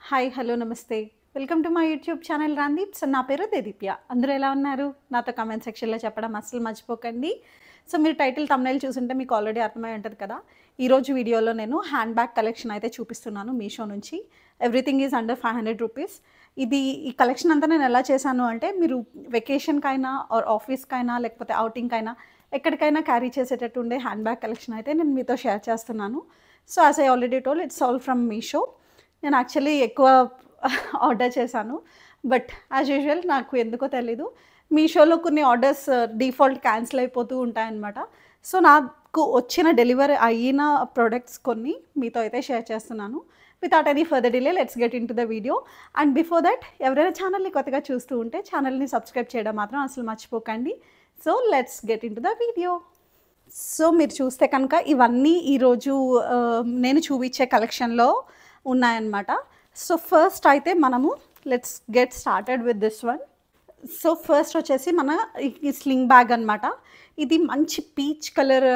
Hi hello నమస్తే welcome to my YouTube channel Ramdeep. So నా పేరు దేదీప్య. అందరూ ఎలా ఉన్నారు? నాతో కామెంట్ సెక్షన్లో చెప్పడం అస్సలు మర్చిపోకండి. సో మీరు టైటిల్ థంబ్నెయిల్ చూసుంటే మీకు ఆల్రెడీ అర్థమై ఉంటుంది కదా. ఈరోజు వీడియోలో నేను హ్యాండ్ బ్యాగ్ కలెక్షన్ అయితే చూపిస్తున్నాను మీషో నుంచి. Everything is under 500 rupees. ఈ కలెక్షన్ అంతా నేను ఎలా చేశాను అంటే, మీరు వెకేషన్కైనా ఆర్ ఆఫీస్కైనా లేకపోతే అవుటింగ్కైనా ఎక్కడికైనా క్యారీ చేసేటట్టు ఉండే హ్యాండ్ బ్యాగ్ కలెక్షన్ అయితే నేను మీతో షేర్ చేస్తున్నాను. So as I already told, it's all from Meesho. నేను యాక్చువల్లీ ఎక్కువ ఆర్డర్ చేశాను, బట్ యాజ్ యూజువల్ నాకు ఎందుకో తెలీదు, మీషోలో కొన్ని ఆర్డర్స్ డిఫాల్ట్ క్యాన్సిల్ అయిపోతూ ఉంటాయన్నమాట. సో నాకు వచ్చిన డెలివరీ అయిన ప్రోడక్ట్స్ కొన్ని మీతో అయితే షేర్ చేస్తున్నాను. Without any further delay let's get in to the video. And before that, ఎవరైనా ఛానల్ని కొత్తగా చూస్తూ ఉంటే ఛానల్ని సబ్స్క్రైబ్ చేయడం మాత్రం అసలు మర్చిపోకండి. So let's get in to the video. So మీరు చూస్తే కనుక ఇవన్నీ ఈరోజు నేను చూపించే కలెక్షన్లో ఉన్నాయన్నమాట. సో ఫస్ట్ అయితే మనము let's get started with this one. So first వచ్చేసి మన ఈ స్లింగ్ బ్యాగ్ అనమాట. ఇది మంచి పీచ్ కలర్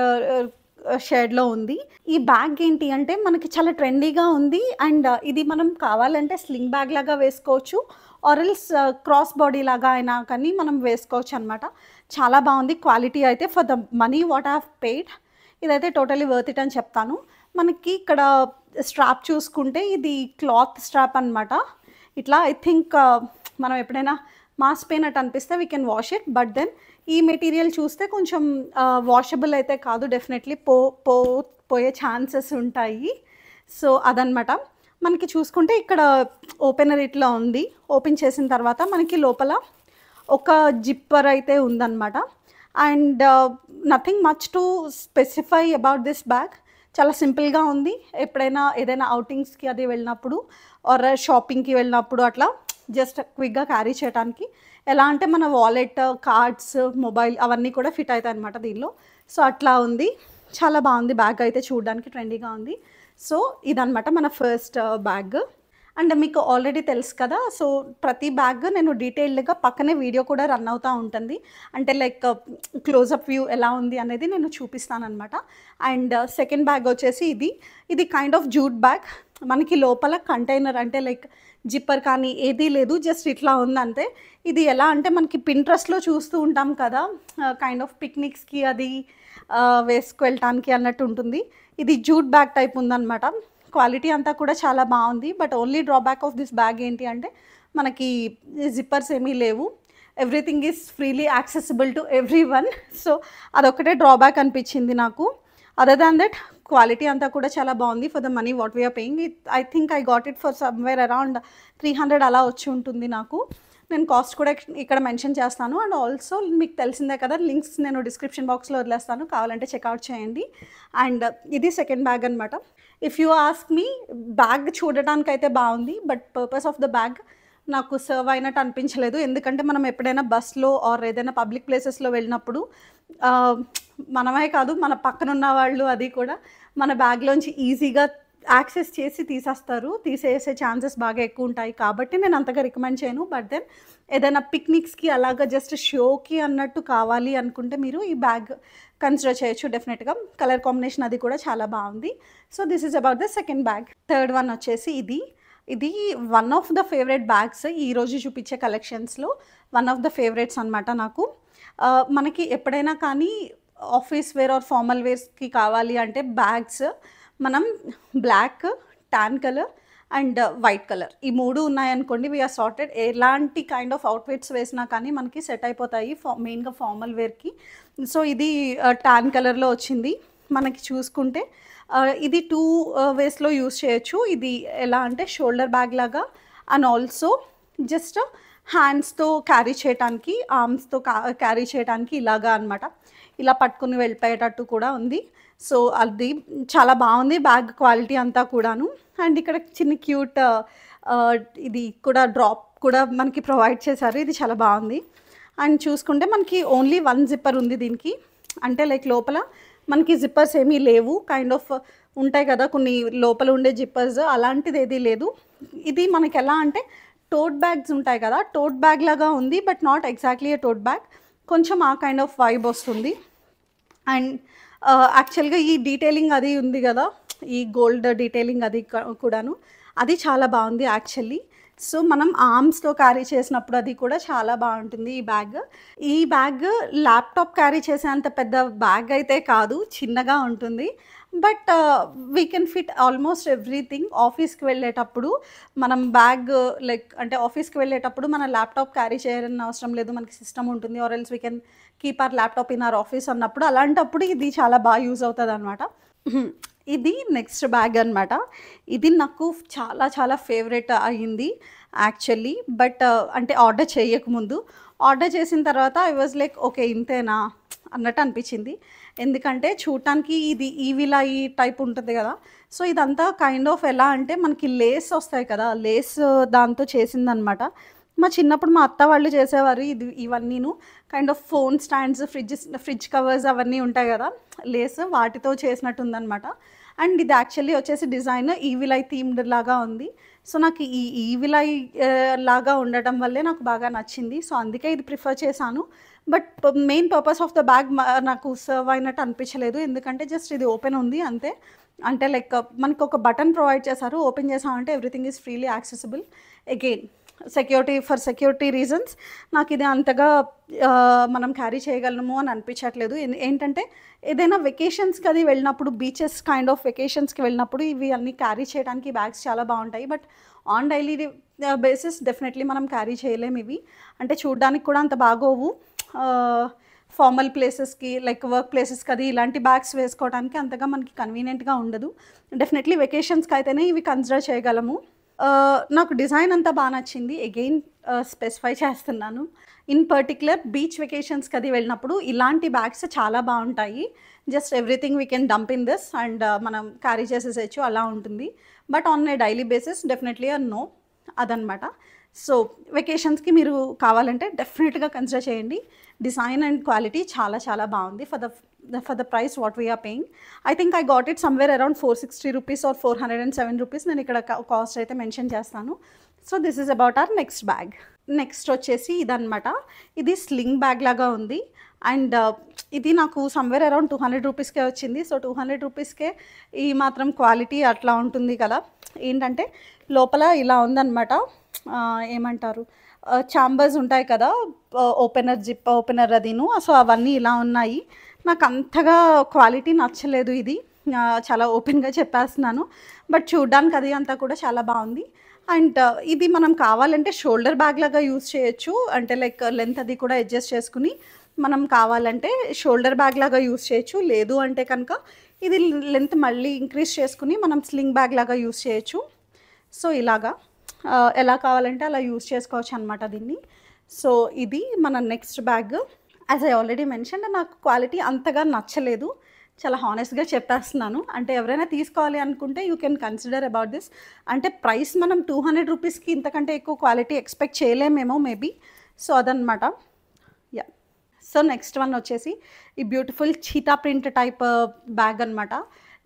షేడ్లో ఉంది. ఈ బ్యాగ్ ఏంటి అంటే మనకి చాలా ట్రెండీగా ఉంది. అండ్ ఇది మనం కావాలంటే స్లింగ్ బ్యాగ్ లాగా వేసుకోవచ్చు, ఆర్ఎల్స్ క్రాస్ బాడీ లాగా అయినా కానీ మనం వేసుకోవచ్చు అనమాట. చాలా బాగుంది. క్వాలిటీ అయితే for the money what I have paid, ఇదైతే టోటలీ వర్త్ ఇట్ అని చెప్తాను. మనకి ఇక్కడ స్ట్రాప్ చూసుకుంటే ఇది క్లాత్ స్ట్రాప్ అనమాట. ఇట్లా ఐ థింక్ మనం ఎప్పుడైనా మాసిపోయినట్టు అనిపిస్తే we can wash it, but then ఈ మెటీరియల్ చూస్తే కొంచెం వాషబుల్ అయితే కాదు, డెఫినెట్లీ పోయే ఛాన్సెస్ ఉంటాయి. సో అదనమాట. మనకి చూసుకుంటే ఇక్కడ ఓపెనర్ ఇట్లా ఉంది. ఓపెన్ చేసిన తర్వాత మనకి లోపల ఒక జిప్పర్ అయితే ఉందన్నమాట. And nothing much to specify about this bag. చాలా సింపుల్గా ఉంది. ఎప్పుడైనా ఏదైనా అవుటింగ్స్కి అది వెళ్ళినప్పుడు ఆర్ షాపింగ్కి వెళ్ళినప్పుడు అట్లా జస్ట్ క్విక్గా క్యారీ చేయడానికి, ఎలా అంటే మన వాలెట్, కార్డ్స్, మొబైల్ అవన్నీ కూడా ఫిట్ అవుతాయి అనమాట దీనిలో. సో అట్లా ఉంది. చాలా బాగుంది బ్యాగ్ అయితే, చూడడానికి ట్రెండీగా ఉంది. సో ఇదనమాట మన ఫస్ట్ బ్యాగ్. అండ్ మీకు ఆల్రెడీ తెలుసు కదా, సో ప్రతి బ్యాగ్ నేను డీటెయిల్డ్గా పక్కనే వీడియో కూడా రన్ అవుతూ ఉంటుంది. అంటే లైక్ క్లోజప్ వ్యూ ఎలా ఉంది అనేది నేను చూపిస్తాను అనమాట. అండ్ సెకండ్ బ్యాగ్ వచ్చేసి ఇది కైండ్ ఆఫ్ జూట్ బ్యాగ్. మనకి లోపల కంటైనర్ అంటే లైక్ జిప్పర్ కానీ ఏదీ లేదు, జస్ట్ ఇట్లా ఉంది అంతే. ఇది ఎలా అంటే మనకి పింట్రెస్ట్లో చూస్తూ ఉంటాం కదా, కైండ్ ఆఫ్ పిక్నిక్స్కి అది వేసుకువెళ్ళటానికి అన్నట్టు ఉంటుంది. ఇది జూట్ బ్యాగ్ టైప్ ఉందన్నమాట. క్వాలిటీ అంతా కూడా చాలా బాగుంది. But only drawback of this bag ఏంటి అంటే మనకి జిప్పర్స్ ఏమీ లేవు. Everything is freely accessible to every one. So అదొకటే డ్రాబ్యాక్ అనిపించింది నాకు. అదర్ దాన్ దట్ క్వాలిటీ అంతా కూడా చాలా బాగుంది. For the money what we are paying, I think I got it for somewhere around 300 అలా వచ్చి ఉంటుంది నాకు. నేను కాస్ట్ కూడా ఇక్కడ మెన్షన్ చేస్తాను. అండ్ ఆల్సో మీకు తెలిసిందే కదా, లింక్స్ నేను డిస్క్రిప్షన్ బాక్స్లో వదిలేస్తాను, కావాలంటే చెక్అవుట్ చేయండి. అండ్ ఇది సెకండ్ బ్యాగ్ అనమాట. If you ask me, bag చూడటానికి అయితే బాగుంది, but purpose of the bag నాకు సర్వ్ అయినట్టు అనిపించలేదు. ఎందుకంటే మనం ఎప్పుడైనా బస్లో ఆర్ ఏదైనా పబ్లిక్ ప్లేసెస్లో వెళ్ళినప్పుడు మనమే కాదు, మన పక్కన ఉన్న వాళ్ళు అది కూడా మన బ్యాగ్లోంచి ఈజీగా యాక్సెస్ చేసి తీసేసే ఛాన్సెస్ బాగా ఎక్కువ ఉంటాయి. కాబట్టి నేను అంతగా రికమెండ్ చేయను. బట్ దెన్ ఏదైనా పిక్నిక్స్కి అలాగా జస్ట్ షోకి అన్నట్టు కావాలి అనుకుంటే మీరు ఈ బ్యాగ్ కన్సిడర్ చేయొచ్చు డెఫినెట్గా. కలర్ కాంబినేషన్ అది కూడా చాలా బాగుంది. So this is about the second bag. Third one వచ్చేసి ఇది one of the favourite bags. ఈరోజు చూపించే కలెక్షన్స్లో వన్ ఆఫ్ ద ఫేవరెట్స్ అనమాట నాకు. మనకి ఎప్పుడైనా కానీ ఆఫీస్ వేర్ ఆర్ ఫార్మల్ వేర్స్కి కావాలి అంటే బ్యాగ్స్ మనం black, tan colour and white colour ఈ మూడు ఉన్నాయనుకోండి, వీఆర్ సార్టెడ్. ఎలాంటి కైండ్ ఆఫ్ అవుట్ఫిట్స్ వేసినా కానీ మనకి సెట్ అయిపోతాయి, మెయిన్గా ఫార్మల్ వేర్కి. సో ఇది టాన్ కలర్లో వచ్చింది. మనకి చూసుకుంటే ఇది 2 వేస్లో యూస్ చేయొచ్చు. ఇది ఎలా అంటే షోల్డర్ బ్యాగ్ లాగా, అండ్ ఆల్సో జస్ట్ హ్యాండ్స్తో క్యారీ చేయడానికి, ఆర్మ్స్తో క్యారీ చేయడానికి ఇలాగా అనమాట. ఇలా పట్టుకుని వెళ్ళిపోయేటట్టు కూడా ఉంది. సో అది చాలా బాగుంది బ్యాగ్ క్వాలిటీ అంతా కూడాను. అండ్ ఇక్కడ చిన్న క్యూట్ ఇది కూడా డ్రాప్ కూడా మనకి ప్రొవైడ్ చేశారు. ఇది చాలా బాగుంది. అండ్ చూసుకుంటే మనకి ఓన్లీ 1 జిప్పర్ ఉంది దీనికి. అంటే లైక్ లోపల మనకి జిప్పర్స్ ఏమీ లేవు. కైండ్ ఆఫ్ ఉంటాయి కదా కొన్ని లోపల ఉండే జిప్పర్స్, అలాంటిది ఏదీ లేదు. ఇది మనకి ఎలా అంటే టోట్ బ్యాగ్స్ ఉంటాయి కదా, టోట్ బ్యాగ్ లాగా ఉంది, but not exactly a tote bag. కొంచెం ఆ కైండ్ ఆఫ్ వైబ్ వస్తుంది. అండ్ యాక్చువల్గా ఈ డీటెయిలింగ్ అది ఉంది కదా, ఈ గోల్డ్ డీటెయిలింగ్ అది కూడాను అది చాలా బాగుంది యాక్చువల్లీ. సో మనం ఆర్మ్స్తో క్యారీ చేసినప్పుడు అది కూడా చాలా బాగుంటుంది ఈ బ్యాగ్ ల్యాప్టాప్ క్యారీ చేసేంత పెద్ద బ్యాగ్ అయితే కాదు, చిన్నగా ఉంటుంది. But we can fit almost everything. ఆఫీస్కి వెళ్ళేటప్పుడు మనం బ్యాగ్ లైక్ అంటే ఆఫీస్కి వెళ్ళేటప్పుడు మన ల్యాప్టాప్ క్యారీ చేయాలని అవసరం లేదు, మనకి సిస్టమ్ ఉంటుంది. Or else we can keep our laptop in our office అన్నప్పుడు అలాంటప్పుడు ఇది చాలా బాగా యూజ్ అవుతుంది అనమాట. ఇది నెక్స్ట్ బ్యాగ్ అనమాట. ఇది నాకు చాలా చాలా ఫేవరెట్ అయ్యింది యాక్చువల్లీ. బట్ అంటే ఆర్డర్ చేయకముందు, ఆర్డర్ చేసిన తర్వాత ఐ వాజ్ లైక్ ఓకే ఇంతేనా అన్నట్టు అనిపించింది. ఎందుకంటే చూడటానికి ఇది ఈవిలా ఈ టైప్ ఉంటుంది కదా. సో ఇదంతా కైండ్ ఆఫ్ ఎలా అంటే మనకి లేస్ వస్తాయి కదా, లేస్ దాంతో చేసిందనమాట. మా చిన్నప్పుడు మా అత్త వాళ్ళు చేసేవారు ఇవన్నీను kind of phone stands, fridge covers అవన్నీ ఉంటాయి కదా లేస్, వాటితో చేసినట్టు ఉందన్నమాట. అండ్ ఇది యాక్చువల్లీ వచ్చేసి డిజైన్ ఈవిలై థీమ్డ్ లాగా ఉంది. సో నాకు ఈ ఈవిలై లాగా ఉండటం వల్లే నాకు బాగా నచ్చింది. సో అందుకే ఇది ప్రిఫర్ చేశాను. But main purpose of the bag నాకు సర్వ్ అయినట్టు అనిపించలేదు, ఎందుకంటే జస్ట్ ఇది ఓపెన్ ఉంది అంతే. అంటే లైక్ మనకు ఒక బటన్ ప్రొవైడ్ చేశారు, ఓపెన్ చేసామంటే everything is freely accessible. Again security reasons నాకు ఇది అంతగా మనం క్యారీ చేయగలము అని అనిపించట్లేదు. ఏంటంటే ఏదైనా వెకేషన్స్కి అది వెళ్ళినప్పుడు, బీచెస్ కైండ్ ఆఫ్ వెకేషన్స్కి వెళ్ళినప్పుడు ఇవి అన్నీ క్యారీ చేయడానికి బ్యాగ్స్ చాలా బాగుంటాయి. But on daily basis definitely మనం క్యారీ చేయలేము ఇవి. అంటే చూడడానికి కూడా అంత బాగోవు. ఫార్మల్ ప్లేసెస్కి లైక్ వర్క్ ప్లేసెస్కి అది ఇలాంటి బ్యాగ్స్ వేసుకోవడానికి అంతగా మనకి కన్వీనియంట్గా ఉండదు. డెఫినెట్లీ వెకేషన్స్కి అయితేనే ఇవి కన్సిడర్ చేయగలము. నాకు డిజైన్ అంతా బాగా నచ్చింది. అగైన్ స్పెసిఫై చేస్తున్నాను, ఇన్ పర్టిక్యులర్ బీచ్ వెకేషన్స్కి అది వెళ్ళినప్పుడు ఇలాంటి బ్యాగ్స్ చాలా బాగుంటాయి. Just everything we can dump in this and మనం క్యారీ చేసేసేయచ్చు, అలా ఉంటుంది. But on a daily basis definitely no అదనమాట. సో వెకేషన్స్కి మీరు కావాలంటే డెఫినెట్గా కన్సిడర్ చేయండి. డిజైన్ అండ్ క్వాలిటీ చాలా చాలా బాగుంది for the price what we are paying. I think I got it somewhere around 460 rupees or 407 rupees. నేను ఇక్కడ కాస్ట్ అయితే మెన్షన్ చేస్తాను. So this is about our next bag. Next వచ్చేసి ఇదనమాట. ఇది స్లింగ్ బ్యాగ్ లాగా ఉంది అండ్ ఇది నాకు సమ్వేర్ అరౌండ్ 200 రూపీస్కే వచ్చింది. సో 200 రూపీస్కే ఈ మాత్రం క్వాలిటీ అట్లా ఉంటుంది కదా. ఏంటంటే లోపల ఇలా ఉందన్నమాట, ఏమంటారు ఛాంబర్స్ ఉంటాయి కదా, జిప్ ఓపెనర్ అదిను. సో అవన్నీ ఇలా ఉన్నాయి. నాకు అంతగా క్వాలిటీ నచ్చలేదు ఇది, చాలా ఓపెన్గా చెప్పేస్తున్నాను. బట్ చూడ్డానికి అది అంతా కూడా చాలా బాగుంది. అండ్ ఇది మనం కావాలంటే షోల్డర్ బ్యాగ్ లాగా యూజ్ చేయొచ్చు. అంటే లైక్ లెంత్ అది కూడా అడ్జస్ట్ చేసుకుని మనం కావాలంటే షోల్డర్ బ్యాగ్ లాగా యూజ్ చేయొచ్చు. లేదు అంటే కనుక ఇది లెంత్ మళ్ళీ ఇంక్రీజ్ చేసుకుని మనం స్లింగ్ బ్యాగ్ లాగా యూజ్ చేయొచ్చు. సో ఇలాగా ఎలా కావాలంటే అలా యూజ్ చేసుకోవచ్చు అనమాట దీన్ని. సో ఇది మన next bag. As I already mention, నాకు క్వాలిటీ అంతగా నచ్చలేదు, చాలా హానెస్ట్గా చెప్పేస్తున్నాను. అంటే ఎవరైనా తీసుకోవాలి అనుకుంటే you can consider about this. అంటే ప్రైస్ మనం 200 రూపీస్కి ఇంతకంటే ఎక్కువ క్వాలిటీ ఎక్స్పెక్ట్ చేయలేమేమో మేబీ. సో అదనమాట. యా. సో నెక్స్ట్ వన్ వచ్చేసి ఈ beautiful cheetah print type bag అనమాట.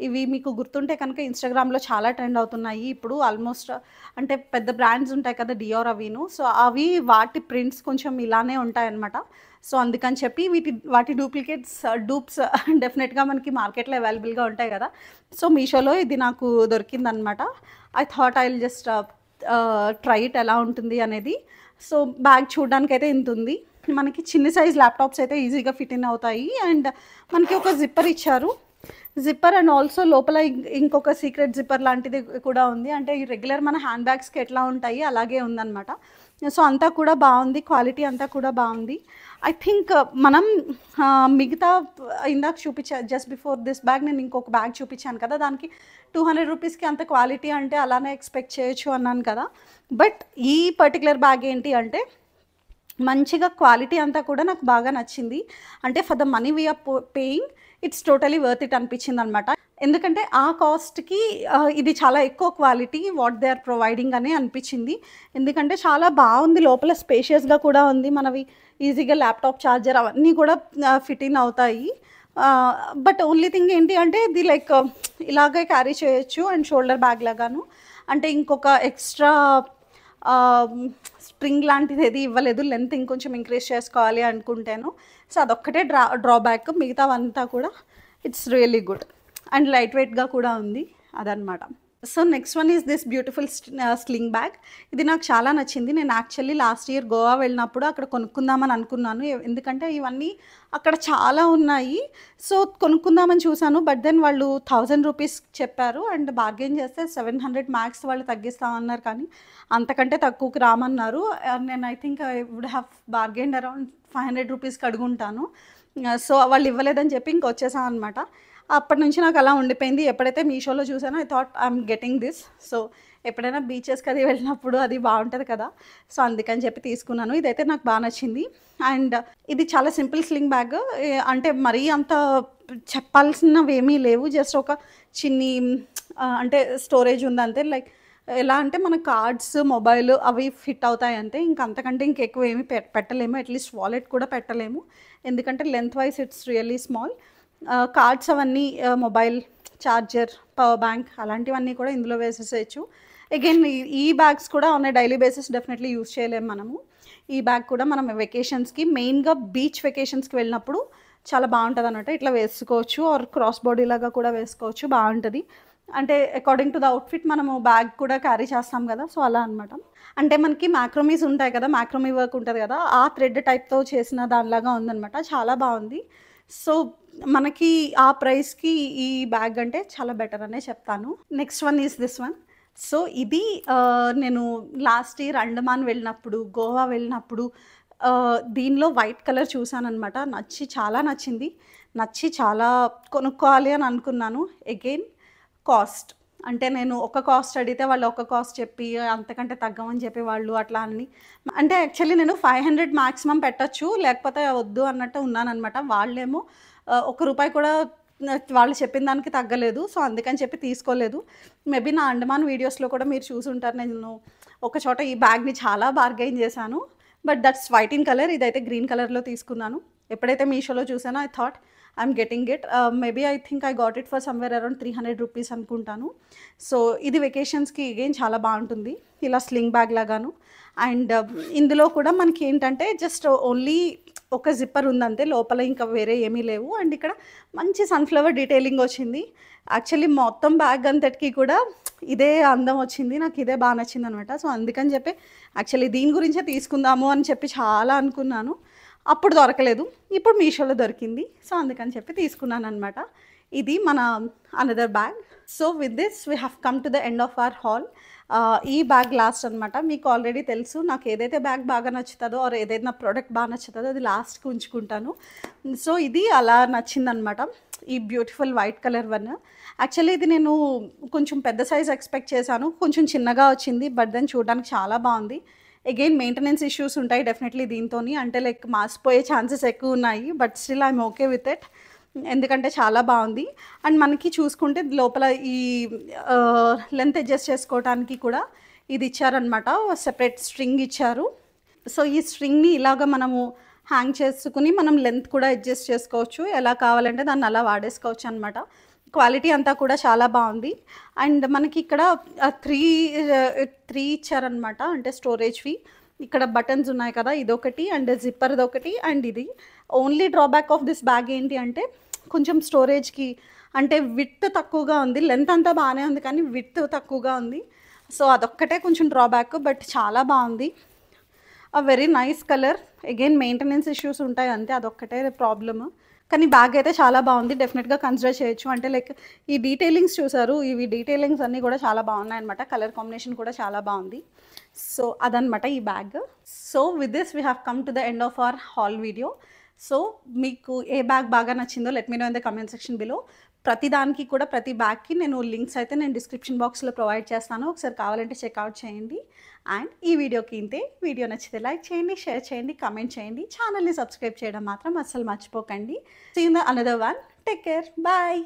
ఇవి మీకు గుర్తుంటే కనుక ఇన్స్టాగ్రామ్లో చాలా ట్రెండ్ అవుతున్నాయి ఇప్పుడు. ఆల్మోస్ట్ అంటే పెద్ద బ్రాండ్స్ ఉంటాయి కదా, డియోర్ అవిను. సో అవి వాటి ప్రింట్స్ కొంచెం ఇలానే ఉంటాయన్నమాట. సో అందుకని చెప్పి వాటి డూప్స్ డెఫినెట్గా మనకి మార్కెట్లో అవైలబుల్గా ఉంటాయి కదా. సో మీషోలో ఇది నాకు దొరికిందనమాట. I thought I will just try it ఎలా ఉంటుంది అనేది. సో బ్యాగ్ చూడడానికి అయితే ఇంత ఉంది. మనకి చిన్న సైజ్ ల్యాప్టాప్స్ అయితే ఈజీగా ఫిట్ ఇన్ అవుతాయి. అండ్ మనకి ఒక జిప్పర్ ఇచ్చారు, జిప్పర్ అండ్ ఆల్సో లోపల ఇంకొక సీక్రెట్ జిప్పర్ లాంటిది కూడా ఉంది. అంటే ఈ రెగ్యులర్ మన హ్యాండ్ బ్యాగ్స్కి ఎట్లా ఉంటాయి అలాగే ఉందన్నమాట. సో అంతా కూడా బాగుంది, క్వాలిటీ అంతా కూడా బాగుంది. ఐ థింక్ మనం మిగతా ఇందాక జస్ట్ బిఫోర్ దిస్ బ్యాగ్ నేను ఇంకొక బ్యాగ్ చూపించాను కదా, దానికి 200 రూపీస్కి అంత క్వాలిటీ అంటే అలానే ఎక్స్పెక్ట్ చేయొచ్చు అన్నాను కదా. బట్ ఈ పర్టికులర్ బ్యాగ్ ఏంటి అంటే మంచిగా క్వాలిటీ అంతా కూడా నాకు బాగా నచ్చింది. అంటే for the money we are paying it's totally worth it అనిపించింది అనమాట. ఎందుకంటే ఆ కాస్ట్కి ఇది చాలా ఎక్కువ quality what they are providing అని అనిపించింది. ఎందుకంటే చాలా బాగుంది, లోపల స్పేషియస్గా కూడా ఉంది, మనవి ఈజీగా ల్యాప్టాప్ ఛార్జర్ అవన్నీ కూడా ఫిట్ ఇన్ అవుతాయి. బట్ ఓన్లీ థింగ్ ఏంటి అంటే ఇది లైక్ ఇలాగే క్యారీ చేయొచ్చు అండ్ షోల్డర్ బ్యాగ్ లాగాను. అంటే ఇంకొక ఎక్స్ట్రా స్ప్రింగ్ లాంటిది ఏది ఇవ్వలేదు, లెంత్ ఇంకొంచెం ఇంక్రీజ్ చేసుకోవాలి అనుకుంటాను. సో అదొక్కటే డ్రాబ్యాక్, మిగతావంతా కూడా it's really good and light వెయిట్గా కూడా ఉంది. అదనమాట. So next one is this beautiful sling bag. ఇది నాకు చాలా నచ్చింది. నేను యాక్చువల్లీ లాస్ట్ ఇయర్ గోవా వెళ్ళినప్పుడు అక్కడ కొనుక్కుందామని అనుకున్నాను. ఎందుకంటే ఇవన్నీ అక్కడ చాలా ఉన్నాయి. సో కొనుక్కుందామని చూసాను. బట్ దెన్ వాళ్ళు 1000 రూపీస్ చెప్పారు అండ్ బార్గెయిన్ చేస్తే 700 మ్యాక్స్ వాళ్ళు తగ్గిస్తామన్నారు. కానీ అంతకంటే తక్కువకి రామన్నారు. నేను I think I would have bargained around 500 రూపీస్కి అడుగుంటాను. సో వాళ్ళు ఇవ్వలేదని చెప్పి ఇంకొచ్చేసాం అనమాట. అప్పటి నుంచి నాకు అలా ఉండిపోయింది. ఎప్పుడైతే మీషోలో చూసానో I thought I'm getting this. So ఎప్పుడైనా బీచెస్కి అది వెళ్ళినప్పుడు అది బాగుంటుంది కదా, సో అందుకని చెప్పి తీసుకున్నాను. ఇదైతే నాకు బాగా నచ్చింది. అండ్ ఇది చాలా సింపుల్ స్లింగ్ బ్యాగ్. అంటే మరీ అంత చెప్పాల్సినవి ఏమీ లేవు. జస్ట్ ఒక చిన్ని అంటే స్టోరేజ్ ఉంది అంతే. లైక్ ఎలా అంటే మన కార్డ్స్, మొబైల్ అవి ఫిట్ అవుతాయి అంతే. అంతకంటే ఇంకెక్కువ ఏమీ పెట్టలేము. అట్లీస్ట్ వాలెట్ కూడా పెట్టలేము. ఎందుకంటే length wise it's really small. Cards అవన్నీ, మొబైల్, ఛార్జర్, పవర్ బ్యాంక్ అలాంటివన్నీ కూడా ఇందులో వేసేసేయచ్చు. అగైన్ ఈ బ్యాగ్స్ కూడా on a daily basis definitely use చేయలేము మనము. ఈ బ్యాగ్ కూడా మనం వెకేషన్స్కి, మెయిన్గా బీచ్ వెకేషన్స్కి వెళ్ళినప్పుడు చాలా బాగుంటుంది అన్నమాట. ఇట్లా వేసుకోవచ్చు, ఆర్ క్రాస్ బాడీ లాగా కూడా వేసుకోవచ్చు, బాగుంటుంది. అంటే అకార్డింగ్ టు ద అవుట్ఫిట్ మనము బ్యాగ్ కూడా క్యారీ చేస్తాం కదా, సో అలా అనమాట. అంటే మనకి మ్యాక్రోమీస్ ఉంటాయి కదా, మ్యాక్రోమీ వర్క్ ఉంటుంది కదా, ఆ థ్రెడ్ టైప్తో చేసిన దానిలాగా ఉందన్నమాట. చాలా బాగుంది. సో మనకి ఆ ప్రైస్కి ఈ బ్యాగ్ అంటే చాలా బెటర్ అనే చెప్తాను. Next one is this one. So ఇది నేను లాస్ట్ ఇయర్ అండమాన్ వెళ్ళినప్పుడు, గోవా వెళ్ళినప్పుడు దీనిలో వైట్ కలర్ చూసానమాట. చాలా నచ్చింది. చాలా కొనుక్కోవాలి అని అనుకున్నాను. అగైన్ కాస్ట్ అంటే నేను ఒక కాస్ట్ అడిగితే వాళ్ళు ఒక కాస్ట్ చెప్పి అంతకంటే తగ్గమని చెప్పి వాళ్ళు అట్లా అని, అంటే యాక్చువల్లీ నేను 500 మ్యాక్సిమం పెట్టచ్చు, లేకపోతే వద్దు అన్నట్టు ఉన్నానమాట. వాళ్ళేమో ₹1 కూడా వాళ్ళు చెప్పిన దానికి తగ్గలేదు. సో అందుకని చెప్పి తీసుకోలేదు. మేబీ నా అండమాన్ వీడియోస్లో కూడా మీరు చూసి ఉంటారు. నేను ఒక చోట ఈ బ్యాగ్ని చాలా బార్గెయిన్ చేశాను. But that's white in colour. ఇదైతే గ్రీన్ కలర్లో తీసుకున్నాను. ఎప్పుడైతే మీషోలో చూసానో I thought I'm getting it. Maybe I think I got it for somewhere around 300 rupees అనుకుంటాను. సో ఇది వెకేషన్స్కి అగైన్ చాలా బాగుంటుంది, ఇలా స్లింగ్ బ్యాగ్ లాగాను. అండ్ ఇందులో కూడా మనకి ఏంటంటే జస్ట్ ఓన్లీ ఒక జిప్పర్ ఉందంతే, లోపల ఇంకా వేరే ఏమీ లేవు. అండ్ ఇక్కడ మంచి సన్ఫ్లవర్ డీటెయిలింగ్ వచ్చింది. యాక్చువల్లీ మొత్తం బ్యాగ్ అంతటికి కూడా ఇదే అందం వచ్చింది. నాకు ఇదే బాగా నచ్చింది అనమాట. సో అందుకని చెప్పి యాక్చువల్లీ దీని గురించే తీసుకుందాము అని చెప్పి చాలా అనుకున్నాను. అప్పుడు దొరకలేదు, ఇప్పుడు మీషోలో దొరికింది. సో అందుకని చెప్పి తీసుకున్నాను అనమాట. ఇది మన another bag. So with this we have come to the end of our hall. ఈ బ్యాగ్ లాస్ట్ అనమాట. మీకు ఆల్రెడీ తెలుసు నాకు ఏదైతే బ్యాగ్ బాగా నచ్చుతుందో ఆర్ ఏదైనా ప్రోడక్ట్ బాగా నచ్చుతుందో అది లాస్ట్కి ఉంచుకుంటాను. సో ఇది అలా నచ్చిందనమాట, ఈ beautiful white colour one. Actually ఇది నేను కొంచెం పెద్ద సైజ్ ఎక్స్పెక్ట్ చేశాను, కొంచెం చిన్నగా వచ్చింది. బట్ దెన్ చూడడానికి చాలా బాగుంది. అగైన్ మెయింటెనెన్స్ ఇష్యూస్ ఉంటాయి డెఫినెట్లీ దీంతో, అంటే లైక్ మాసిపోయే ఛాన్సెస్ ఎక్కువ ఉన్నాయి. But still I'm okay with it, ఎందుకంటే చాలా బాగుంది. అండ్ మనకి చూసుకుంటే లోపల ఈ లెంత్ అడ్జస్ట్ చేసుకోవడానికి కూడా ఇది ఇచ్చారనమాట, సెపరేట్ స్ట్రింగ్ ఇచ్చారు. సో ఈ స్ట్రింగ్ని ఇలాగ మనము హ్యాంగ్ చేసుకుని మనం లెంత్ కూడా అడ్జస్ట్ చేసుకోవచ్చు, ఎలా కావాలంటే దాన్ని అలా వాడేసుకోవచ్చు అనమాట. క్వాలిటీ అంతా కూడా చాలా బాగుంది. అండ్ మనకి ఇక్కడ త్రీ ఇచ్చారనమాట, అంటే స్టోరేజ్వి. ఇక్కడ బటన్స్ ఉన్నాయి కదా, ఇదొకటి అండ్ జిప్పర్ది ఒకటి. అండ్ ఇది only drawback of this bag ఏంటి అంటే కొంచెం స్టోరేజ్కి అంటే విడ్త్ తక్కువగా ఉంది. లెంత్ అంతా బాగానే ఉంది కానీ విడ్త్ తక్కువగా ఉంది. సో అదొక్కటే కొంచెం డ్రాబ్యాక్. బట్ చాలా బాగుంది, very nice colour. Again maintenance issues ఉంటాయి అంతే, అదొక్కటే ప్రాబ్లమ్. కానీ బ్యాగ్ అయితే చాలా బాగుంది, డెఫినెట్గా కన్సిడర్ చేయొచ్చు. అంటే లైక్ ఈ డీటెయిలింగ్స్ చూసారు, ఇవి డీటెయిలింగ్స్ అన్నీ కూడా చాలా బాగున్నాయి అనమాట. కలర్ కాంబినేషన్ కూడా చాలా బాగుంది. సో అదనమాట ఈ bag. So with this we have come to the end of our haul video. So మీకు ఏ బ్యాగ్ బాగా నచ్చిందో let me know in the comment section below. ప్రతి దానికి కూడా, ప్రతి బ్యాగ్కి నేను లింక్స్ అయితే నేను డిస్క్రిప్షన్ బాక్స్లో ప్రొవైడ్ చేస్తాను, ఒకసారి కావాలంటే చెక్అవుట్ చేయండి. అండ్ ఈ వీడియోకి ఇంతే. వీడియో నచ్చితే లైక్ చేయండి, షేర్ చేయండి, కమెంట్ చేయండి. ఛానల్ని సబ్స్క్రైబ్ చేయడం మాత్రం అస్సలు మర్చిపోకండి. See you in the another one. Take care, bye.